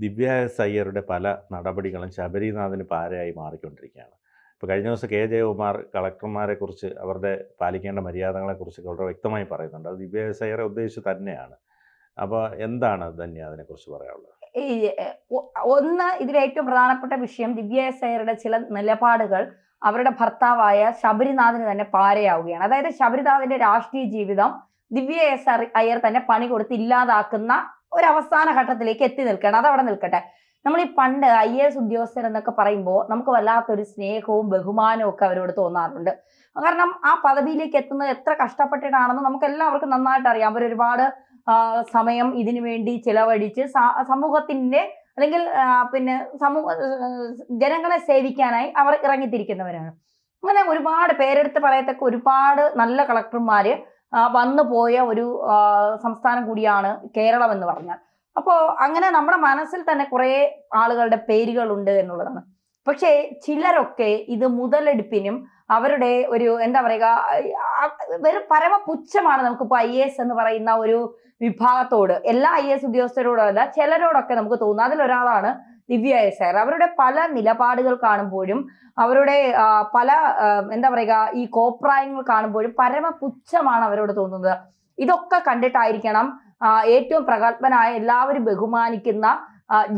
ദിവ്യ S അയ്യരുടെ പല നടപടികളും ശബരിനാഥന് പാരയായി മാറിക്കൊണ്ടിരിക്കുകയാണ്. ഇപ്പോൾ കഴിഞ്ഞ ദിവസം കെ ജയകുമാർ കളക്ടർമാരെക്കുറിച്ച് അവരുടെ പാലിക്കേണ്ട മര്യാദകളെക്കുറിച്ചൊക്കെ വളരെ വ്യക്തമായി പറയുന്നുണ്ട്. അത് ദിവ്യ എസ് അയ്യരെ ഉദ്ദേശിച്ച് തന്നെയാണ്. അപ്പോൾ എന്താണ് ധന്യ അതിനെക്കുറിച്ച് പറയാനുള്ളത്? ഈ ഒന്ന് ഇതിലേറ്റവും പ്രധാനപ്പെട്ട വിഷയം ദിവ്യ എസ് അയ്യരുടെ ചില നിലപാടുകൾ അവരുടെ ഭർത്താവായ ശബരിനാഥന് തന്നെ പാരയാവുകയാണ്. അതായത് ശബരിനാഥിന്റെ രാഷ്ട്രീയ ജീവിതം ദിവ്യ എസ് അയ്യർ തന്നെ പണി കൊടുത്ത് ഇല്ലാതാക്കുന്ന ഒരു അവസാന ഘട്ടത്തിലേക്ക് എത്തി നിൽക്കുകയാണ്. അതവിടെ നിൽക്കട്ടെ. നമ്മൾ ഈ പണ്ട് IAS ഉദ്യോഗസ്ഥർ എന്നൊക്കെ പറയുമ്പോൾ നമുക്ക് വല്ലാത്തൊരു സ്നേഹവും ബഹുമാനവും ഒക്കെ അവരോട് തോന്നാറുണ്ട്. കാരണം ആ പദവിയിലേക്ക് എത്തുന്നത് എത്ര കഷ്ടപ്പെട്ടിട്ടാണെന്ന് നമുക്ക് എല്ലാവർക്കും നന്നായിട്ട് അറിയാം. അവരൊരുപാട് സമയം ഇതിനു വേണ്ടി ചിലവഴിച്ച് സമൂഹത്തിന്റെ അല്ലെങ്കിൽ പിന്നെ ജനങ്ങളെ സേവിക്കാനായി അവർ ഇറങ്ങിത്തിരിക്കുന്നവരാണ്. അങ്ങനെ ഒരുപാട് പേരെടുത്ത് പറയത്തക്ക ഒരുപാട് നല്ല കളക്ടർമാര് വന്നു പോയ ഒരു സംസ്ഥാനം കൂടിയാണ് കേരളം എന്ന് പറഞ്ഞാൽ. അപ്പോൾ അങ്ങനെ നമ്മുടെ മനസ്സിൽ തന്നെ കുറെ ആളുകളുടെ പേരുകളുണ്ട് എന്നുള്ളതാണ്. പക്ഷേ ചിലരൊക്കെ ഇത് മുതലെടുപ്പിനും അവരുടെ ഒരു എന്താ പറയുക വെറും പരമ പുച്ഛമാണ് നമുക്കിപ്പോൾ IAS എന്ന് പറയുന്ന ഒരു വിഭാഗത്തോട്, എല്ലാ IAS ഉദ്യോഗസ്ഥരോടല്ല ചിലരോടൊക്കെ നമുക്ക് തോന്നുന്നത്. അതിലൊരാളാണ് ദിവ്യ എസ് അയ്യർ. അവരുടെ പല നിലപാടുകൾ കാണുമ്പോഴും അവരുടെ പല എന്താ പറയുക ഈ കോപ്രായങ്ങൾ കാണുമ്പോഴും പരമ പുച്ഛമാണ് അവരോട് തോന്നുന്നത്. ഇതൊക്കെ കണ്ടിട്ടായിരിക്കണം ഏറ്റവും പ്രഗത്ഭനായ എല്ലാവരും ബഹുമാനിക്കുന്ന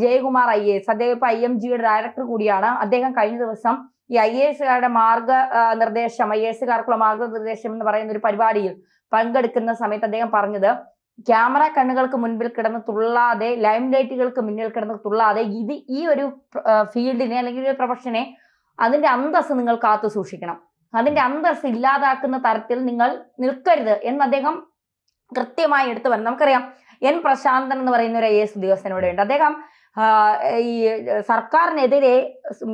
ജയകുമാർ IAS, അദ്ദേഹം ഇപ്പൊ IMGയുടെ ഡയറക്ടർ കൂടിയാണ്. അദ്ദേഹം കഴിഞ്ഞ ദിവസം ഈ IASകാരുടെ IASകാർക്കുള്ള മാർഗനിർദ്ദേശം എന്ന് പറയുന്ന ഒരു പരിപാടിയിൽ പങ്കെടുക്കുന്ന സമയത്ത് അദ്ദേഹം പറഞ്ഞത്, ക്യാമറ കണ്ണുകൾക്ക് മുൻപിൽ കിടന്ന് തുള്ളാതെ, ലൈം ലൈറ്റുകൾക്ക് മുന്നിൽ കിടന്ന് തുള്ളാതെ ഈ ഒരു ഫീൽഡിനെ അല്ലെങ്കിൽ ഒരു പ്രൊഫഷനെ അതിന്റെ അന്തസ്സ് നിങ്ങൾ കാത്തു സൂക്ഷിക്കണം, അതിന്റെ അന്തസ്സ് ഇല്ലാതാക്കുന്ന തരത്തിൽ നിങ്ങൾ നിൽക്കരുത് എന്ന് അദ്ദേഹം കൃത്യമായി എടുത്തു പറഞ്ഞു. നമുക്കറിയാം N പ്രശാന്തൻ എന്ന് പറയുന്ന ഒരു IAS ഉദ്യോഗസ്ഥനോടെ ഉണ്ട്. അദ്ദേഹം ഈ സർക്കാരിനെതിരെ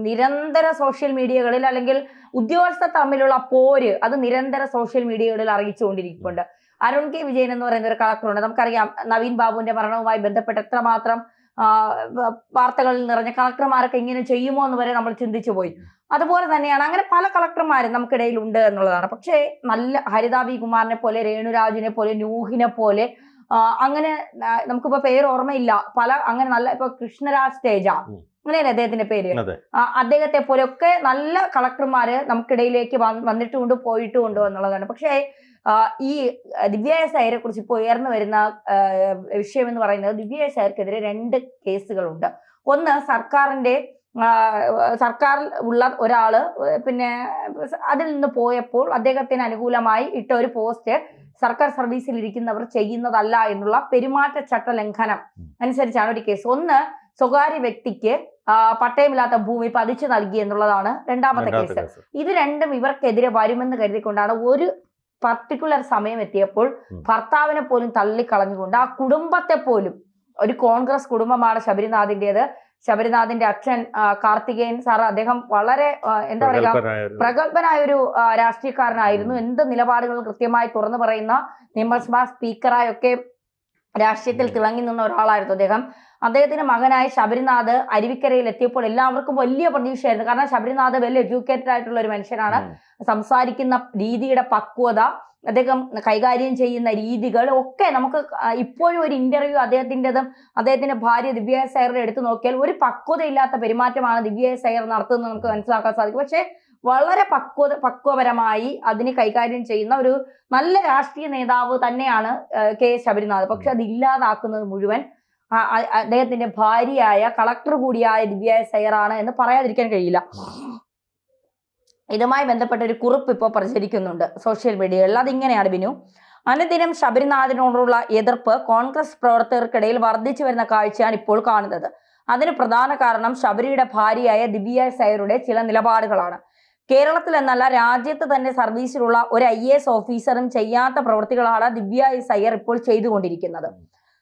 നിരന്തര സോഷ്യൽ മീഡിയകളിൽ അല്ലെങ്കിൽ ഉദ്യോഗസ്ഥർ തമ്മിലുള്ള പോര് അത് നിരന്തര സോഷ്യൽ മീഡിയകളിൽ അറിയിച്ചുകൊണ്ടിരിക്കുന്നുണ്ട്. അരുൺ കെ വിജയൻ എന്ന് പറയുന്ന ഒരു കളക്ടറുണ്ട്. നമുക്കറിയാം നവീൻ ബാബുവിന്റെ മരണവുമായി ബന്ധപ്പെട്ട് എത്രമാത്രം വാർത്തകളിൽ നിറഞ്ഞ കളക്ടർമാരൊക്കെ ഇങ്ങനെ ചെയ്യുമോ എന്ന് വരെ നമ്മൾ ചിന്തിച്ചു പോയി. അതുപോലെ തന്നെയാണ് അങ്ങനെ പല കളക്ടർമാരും നമുക്കിടയിൽ ഉണ്ട് എന്നുള്ളതാണ്. പക്ഷേ നല്ല ഹരിത വി കുമാറിനെ പോലെ, രേണുരാജിനെ പോലെ, നൂഹിനെ പോലെ അങ്ങനെ നമുക്കിപ്പോ പേര് ഓർമ്മയില്ല, പല അങ്ങനെ നല്ല ഇപ്പൊ കൃഷ്ണരാജ് തേജ അങ്ങനെയല്ലേ അദ്ദേഹത്തിന്റെ പേര്, അദ്ദേഹത്തെ പോലെയൊക്കെ നല്ല കളക്ടർമാര് നമുക്കിടയിലേക്ക് വന്നിട്ടുമുണ്ട് പോയിട്ടുമുണ്ട് എന്നുള്ളതാണ്. പക്ഷേ ഈ ദിവ്യ എസ് അയ്യരെ കുറിച്ച് ഇപ്പോൾ ഉയർന്നു വരുന്ന വിഷയം എന്ന് പറയുന്നത് ദിവ്യ എസ് അയ്യർക്കെതിരെ 2 കേസുകളുണ്ട്. ഒന്ന് സർക്കാരിൽ ഉള്ള ഒരാള് പിന്നെ അതിൽ നിന്ന് പോയപ്പോൾ അദ്ദേഹത്തിന് അനുകൂലമായി ഇട്ട ഒരു പോസ്റ്റ് സർക്കാർ സർവീസിൽ ഇരിക്കുന്നവർ ചെയ്യുന്നതല്ല എന്നുള്ള പെരുമാറ്റച്ചട്ട ലംഘനം അനുസരിച്ചാണ് ഒരു കേസ്. ഒന്ന് സ്വകാര്യ വ്യക്തിക്ക് പട്ടയമില്ലാത്ത ഭൂമി പതിച്ചു നൽകി എന്നുള്ളതാണ് രണ്ടാമത്തെ കേസ്. ഇത് രണ്ടും ഇവർക്കെതിരെ വരുമെന്ന് കരുതിക്കൊണ്ടാണ് ഒരു പർട്ടിക്കുലർ സമയം എത്തിയപ്പോൾ ഭർത്താവിനെ പോലും തള്ളിക്കളഞ്ഞുകൊണ്ട് ആ കുടുംബത്തെ പോലും, ഒരു കോൺഗ്രസ് കുടുംബമാണ് ശബരിനാഥിന്റേത്. ശബരിനാഥിന്റെ അച്ഛൻ കാർത്തികേയൻ സാർ, അദ്ദേഹം വളരെ എന്താ പറയുക പ്രഗത്ഭനായ ഒരു രാഷ്ട്രീയക്കാരനായിരുന്നു. എന്ത് നിലപാടുകൾ കൃത്യമായി തുറന്നു പറയുന്ന, നിയമസഭാ സ്പീക്കറായൊക്കെ രാഷ്ട്രീയത്തിൽ തിളങ്ങി നിന്ന ഒരാളായിരുന്നു അദ്ദേഹം. അദ്ദേഹത്തിന്റെ മകനായ ശബരിനാഥ് അരുവിക്കരയിൽ എത്തിയപ്പോൾ എല്ലാവർക്കും വലിയ പ്രതീക്ഷയായിരുന്നു. കാരണം ശബരിനാഥ് വെൽ എഡ്യൂക്കേറ്റഡ് ആയിട്ടുള്ള ഒരു മനുഷ്യനാണ്. സംസാരിക്കുന്ന രീതിയുടെ പക്വത, അദ്ദേഹം കൈകാര്യം ചെയ്യുന്ന രീതികൾ ഒക്കെ നമുക്ക് ഇപ്പോഴും ഒരു ഇന്റർവ്യൂ അദ്ദേഹത്തിന്റെ ഭാര്യ ദിവ്യ എസ് അയ്യറുടെ എടുത്തു നോക്കിയാൽ ഒരു പക്വതയില്ലാത്ത പെരുമാറ്റമാണ് ദിവ്യ എസ് അയ്യർ നടത്തുന്നത് നമുക്ക് മനസ്സിലാക്കാൻ സാധിക്കും. പക്ഷെ വളരെ പക്വപരമായി അതിനെ കൈകാര്യം ചെയ്യുന്ന ഒരു നല്ല രാഷ്ട്രീയ നേതാവ് തന്നെയാണ് കെ ശബരിനാഥ്. പക്ഷെ അത് ഇല്ലാതാക്കുന്നത് മുഴുവൻ അദ്ദേഹത്തിന്റെ ഭാര്യയായ കളക്ടർ കൂടിയായ ദിവ്യ എസ് അയ്യറാണ് എന്ന് പറയാതിരിക്കാൻ കഴിയില്ല. ഇതുമായി ബന്ധപ്പെട്ട ഒരു കുറിപ്പ് ഇപ്പോൾ പ്രചരിക്കുന്നുണ്ട് സോഷ്യൽ മീഡിയകളിൽ. അതിങ്ങനെയാണ് ബിനു: അനുദിനം ശബരിനാഥിനോടുള്ള എതിർപ്പ് കോൺഗ്രസ് പ്രവർത്തകർക്കിടയിൽ വർദ്ധിച്ചു വരുന്ന കാഴ്ചയാണ് ഇപ്പോൾ കാണുന്നത്. അതിന് പ്രധാന കാരണം ശബരിയുടെ ഭാര്യയായ ദിവ്യ എസ് അയ്യരുടെ ചില നിലപാടുകളാണ്. കേരളത്തിൽ എന്നല്ല രാജ്യത്ത് തന്നെ സർവീസിലുള്ള ഒരു IAS ഓഫീസറും ചെയ്യാത്ത പ്രവൃത്തികളാണ് ദിവ്യ എസ് അയ്യർ ഇപ്പോൾ ചെയ്തുകൊണ്ടിരിക്കുന്നത്.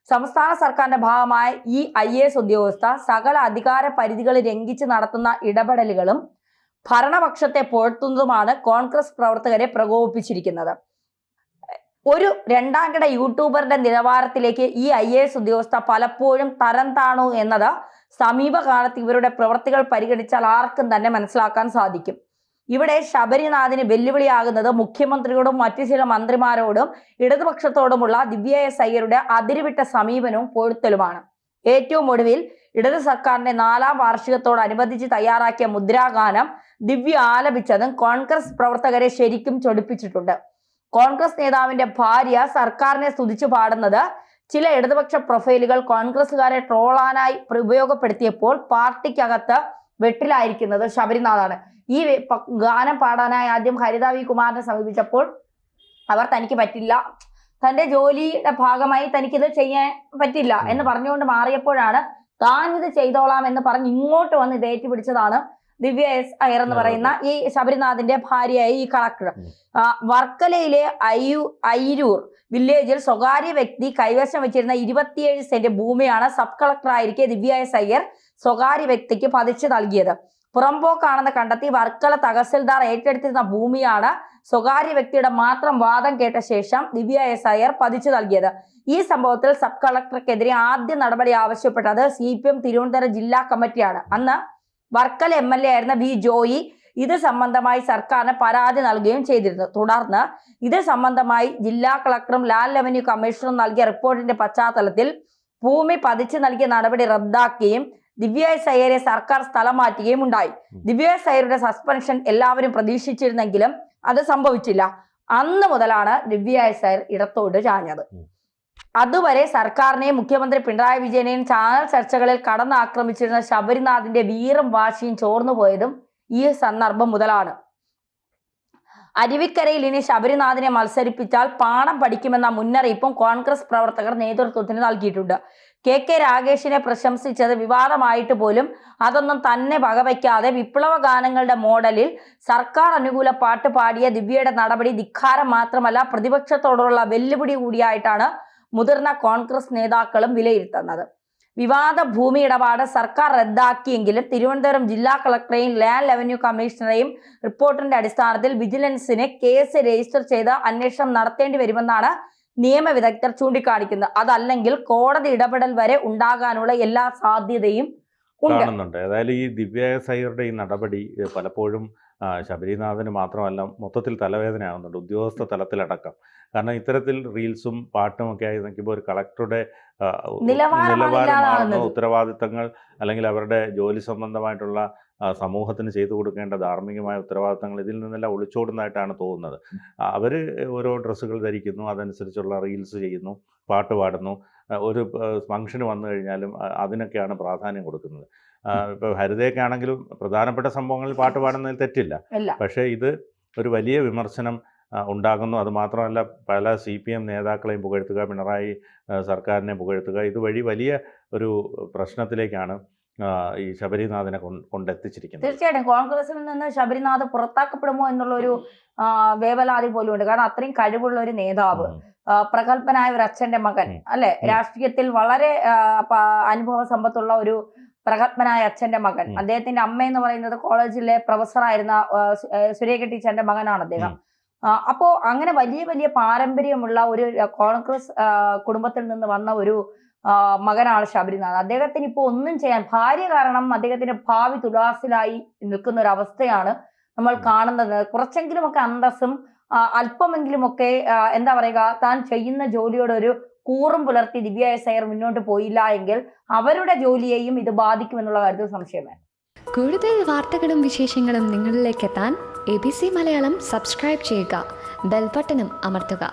സംസ്ഥാന സർക്കാരിന്റെ ഭാഗമായ ഈ IAS ഉദ്യോഗസ്ഥ സകല അധികാര പരിധികൾ ലംഘിച്ച് നടത്തുന്ന ഇടപെടലുകളും ഭരണപക്ഷത്തെ പുകഴ്ത്തുന്നതുമാണ് കോൺഗ്രസ് പ്രവർത്തകരെ പ്രകോപിപ്പിച്ചിരിക്കുന്നത്. ഒരു രണ്ടാം കിട യൂട്യൂബറുടെ നിലവാരത്തിലേക്ക് ഈ IAS ഉദ്യോഗസ്ഥ പലപ്പോഴും തരം താണു എന്നത് സമീപകാലത്ത് ഇവരുടെ പ്രവൃത്തികൾ പരിഗണിച്ചാൽ ആർക്കും തന്നെ മനസ്സിലാക്കാൻ സാധിക്കും. ഇവിടെ ശബരിനാഥിന് വെല്ലുവിളിയാകുന്നത് മുഖ്യമന്ത്രിയോടും മറ്റു ചില മന്ത്രിമാരോടും ഇടതുപക്ഷത്തോടുമുള്ള ദിവ്യ എസ് അയ്യരുടെ അതിരുവിട്ട സമീപനവും പൊഴുത്തലുമാണ്. ഏറ്റവും ഒടുവിൽ ഇടത് സർക്കാരിന്റെ 4ാം വാർഷികത്തോടനുബന്ധിച്ച് തയ്യാറാക്കിയ മുദ്രാഗാനം ദിവ്യ ആലപിച്ചതും കോൺഗ്രസ് പ്രവർത്തകരെ ശരിക്കും ചൊടിപ്പിച്ചിട്ടുണ്ട്. കോൺഗ്രസ് നേതാവിന്റെ ഭാര്യ സർക്കാരിനെ സ്തുതിച്ചു പാടുന്നത് ചില ഇടതുപക്ഷ പ്രൊഫൈലുകൾ കോൺഗ്രസുകാരെ ട്രോളാനായി ഉപയോഗപ്പെടുത്തിയപ്പോൾ പാർട്ടിക്കകത്ത് വെട്ടിലായിരിക്കുന്നത് ശബരിനാഥാണ്. ഈ ഗാനം പാടാനായി ആദ്യം ഹരിത വി കുമാറിനെ സമീപിച്ചപ്പോൾ അവർ തനിക്ക് പറ്റില്ല, തന്റെ ജോലിയുടെ ഭാഗമായി തനിക്കിത് ചെയ്യാൻ പറ്റില്ല എന്ന് പറഞ്ഞുകൊണ്ട് മാറിയപ്പോഴാണ് താൻ ഇത് ചെയ്തോളാം എന്ന് പറഞ്ഞ് ഇങ്ങോട്ട് വന്ന് ഇത് ഏറ്റുപിടിച്ചതാണ് ദിവ്യ എസ് അയ്യർ എന്ന് പറയുന്ന ഈ ശബരിനാഥിന്റെ ഭാര്യയായ ഈ കളക്ടർ. വർക്കലയിലെ അയിരൂർ വില്ലേജിൽ സ്വകാര്യ വ്യക്തി കൈവശം വെച്ചിരുന്ന 27 സെന്റ് ഭൂമിയാണ് സബ് കളക്ടറായിരിക്കെ ദിവ്യ എസ് അയ്യർ സ്വകാര്യ വ്യക്തിക്ക് പതിച്ചു നൽകിയത്. പുറമ്പോക്കാണെന്ന് കണ്ടെത്തി വർക്കല തഹസിൽദാർ ഏറ്റെടുത്തിരുന്ന ഭൂമിയാണ് സ്വകാര്യ വ്യക്തിയുടെ മാത്രം വാദം കേട്ട ശേഷം ദിവ്യ എസ് അയ്യർ പതിച്ചു നൽകിയത്. ഈ സംഭവത്തിൽ സബ് കളക്ടർക്കെതിരെ ആദ്യ നടപടി ആവശ്യപ്പെട്ടത് CPM തിരുവനന്തപുരം ജില്ലാ കമ്മിറ്റിയാണ്. അന്ന് വർക്കല MLA ആയിരുന്ന വി ജോയി ഇത് സംബന്ധമായി സർക്കാരിന് പരാതി നൽകുകയും ചെയ്തിരുന്നു. തുടർന്ന് ഇത് സംബന്ധമായി ജില്ലാ കളക്ടറും ലാൻഡ് റവന്യൂ കമ്മീഷണറും നൽകിയ റിപ്പോർട്ടിന്റെ പശ്ചാത്തലത്തിൽ ഭൂമി പതിച്ചു നൽകിയ നടപടി റദ്ദാക്കുകയും ദിവ്യ എസ് അയ്യരെ സർക്കാർ സ്ഥലം മാറ്റുകയും ഉണ്ടായി. ദിവ്യ എസ് അയ്യരുടെ സസ്പെൻഷൻ എല്ലാവരും പ്രതീക്ഷിച്ചിരുന്നെങ്കിലും അത് സംഭവിച്ചില്ല. അന്ന് മുതലാണ് ദിവ്യ എസ് അയ്യർ ഇടത്തോട്ട് ചാഞ്ഞത്. അതുവരെ സർക്കാരിനെയും മുഖ്യമന്ത്രി പിണറായി വിജയനെയും ചാനൽ ചർച്ചകളിൽ കടന്നാക്രമിച്ചിരുന്ന ശബരിനാഥിന്റെ വീറും വാശിയും ചോർന്നുപോയതും ഈ സന്ദർഭം മുതലാണ്. അരുവിക്കരയിൽ ഇനി ശബരിനാഥിനെ മത്സരിപ്പിച്ചാൽ പാഠം പഠിക്കുമെന്ന മുന്നറിയിപ്പും കോൺഗ്രസ് പ്രവർത്തകർ നേതൃത്വത്തിന് നൽകിയിട്ടുണ്ട്. KK രാഗേഷിനെ പ്രശംസിച്ചത് വിവാദമായിട്ട് പോലും അതൊന്നും തന്നെ വകവയ്ക്കാതെ വിപ്ലവ ഗാനങ്ങളുടെ മോഡലിൽ സർക്കാർ അനുകൂല പാട്ട് പാടിയ ദിവ്യയുടെ നടപടി ധിക്കാരം മാത്രമല്ല പ്രതിപക്ഷത്തോടുള്ള വെല്ലുവിളി കൂടിയായിട്ടാണ് മുതിർന്ന കോൺഗ്രസ് നേതാക്കളും വിലയിരുത്തുന്നത്. വിവാദ ഭൂമി ഇടപാട് സർക്കാർ റദ്ദാക്കിയെങ്കിലും തിരുവനന്തപുരം ജില്ലാ കളക്ടറെയും ലാൻഡ് റവന്യൂ കമ്മീഷണറെയും റിപ്പോർട്ടിന്റെ അടിസ്ഥാനത്തിൽ വിജിലൻസിന് കേസ് രജിസ്റ്റർ ചെയ്ത് അന്വേഷണം നടത്തേണ്ടി വരുമെന്നാണ് നിയമവിദഗ്ധർ ചൂണ്ടിക്കാണിക്കുന്നത്. അതല്ലെങ്കിൽ കോടതി ഇടപെടൽ വരെ ഉണ്ടാകാനുള്ള എല്ലാ സാധ്യതയും കാണുന്നുണ്ട്. ഏതായാലും ഈ ദിവ്യ എസ് അയ്യരുടെ ഈ നടപടി പലപ്പോഴും ശബരിനാഥന് മാത്രമല്ല മൊത്തത്തിൽ തലവേദനയാകുന്നുണ്ട്, ഉദ്യോഗസ്ഥ തലത്തിലടക്കം. കാരണം ഇത്തരത്തിൽ റീൽസും പാട്ടും ഒക്കെ ആയി നിൽക്കുമ്പോൾ ഒരു കളക്ടറുടെ നിലവാരമാർന്ന ഉത്തരവാദിത്തങ്ങൾ അല്ലെങ്കിൽ അവരുടെ ജോലി സംബന്ധമായിട്ടുള്ള സമൂഹത്തിന് ചെയ്തു കൊടുക്കേണ്ട ധാർമ്മികമായ ഉത്തരവാദിത്തങ്ങൾ ഇതിൽ നിന്നെല്ലാം ഒളിച്ചോടുന്നതായിട്ടാണ് തോന്നുന്നത്. അവർ ഓരോ ഡ്രസ്സുകൾ ധരിക്കുന്നു, അതനുസരിച്ചുള്ള റീൽസ് ചെയ്യുന്നു, പാട്ട് പാടുന്നു. ഒരു ഫംഗ്ഷന് വന്നു കഴിഞ്ഞാലും അതിനൊക്കെയാണ് പ്രാധാന്യം കൊടുക്കുന്നത്. ഇപ്പോൾ ഹരിതയൊക്കെ ആണെങ്കിലും പ്രധാനപ്പെട്ട സംഭവങ്ങളിൽ പാട്ട് പാടുന്നതിൽ തെറ്റില്ല. പക്ഷേ ഇത് ഒരു വലിയ വിമർശനം ഉണ്ടാകുന്നു. അതുമാത്രമല്ല പല CPM നേതാക്കളെയും പുകഴ്ത്തുക, പിണറായി സർക്കാരിനെ പുകഴ്ത്തുക, ഇതുവഴി വലിയ ഒരു പ്രശ്നത്തിലേക്കാണ് ഈ ശബരിനാഥിനെ കൊണ്ടെത്തിച്ചിരിക്കുന്നത്. തീർച്ചയായിട്ടും കോൺഗ്രസിൽ നിന്ന് ശബരിനാഥ് പുറത്താക്കപ്പെടുമോ എന്നുള്ളൊരു വേവലാതി പോലും ഉണ്ട്. കാരണം അത്രയും കഴിവുള്ള ഒരു നേതാവ്, പ്രഗത്ഭനായ ഒരു അച്ഛന്റെ മകൻ, അല്ലെ, രാഷ്ട്രീയത്തിൽ വളരെ അനുഭവ സമ്പത്തുള്ള ഒരു പ്രഗത്ഭനായ അച്ഛന്റെ മകൻ. അദ്ദേഹത്തിന്റെ അമ്മ എന്ന് പറയുന്നത് കോളേജിലെ പ്രൊഫസറായിരുന്ന സുരേഖ ടീച്ചറിന്റെ മകനാണ് അദ്ദേഹം. അപ്പോ അങ്ങനെ വലിയ വലിയ പാരമ്പര്യമുള്ള ഒരു കോൺഗ്രസ് കുടുംബത്തിൽ നിന്ന് വന്ന ഒരു മകനാണ് ശബരിനാഥ്. അദ്ദേഹത്തിന് ഇപ്പോൾ ഒന്നും ചെയ്യാൻ, ഭാര്യ കാരണം അദ്ദേഹത്തിന്റെ ഭാവി തുലാസിലായി നിൽക്കുന്ന ഒരു അവസ്ഥയാണ് നമ്മൾ കാണുന്നത്. കുറച്ചെങ്കിലുമൊക്കെ അന്തസ്സും അല്പമെങ്കിലുമൊക്കെ എന്താ പറയുക, താൻ ചെയ്യുന്ന ജോലിയോടൊരു കൂറും പുലർത്തി ദിവ്യ എസ് അയ്യർ മുന്നോട്ട് പോയില്ല എങ്കിൽ അവരുടെ ജോലിയെയും ഇത് ബാധിക്കുമെന്നുള്ള കാര്യത്തിൽ സംശയമാണ്. കൂടുതൽ വാർത്തകളും വിശേഷങ്ങളും നിങ്ങളിലേക്ക് എത്താൻ ABC മലയാളം സബ്സ്ക്രൈബ് ചെയ്യുക, ബെൽ ബട്ടണും അമർത്തുക.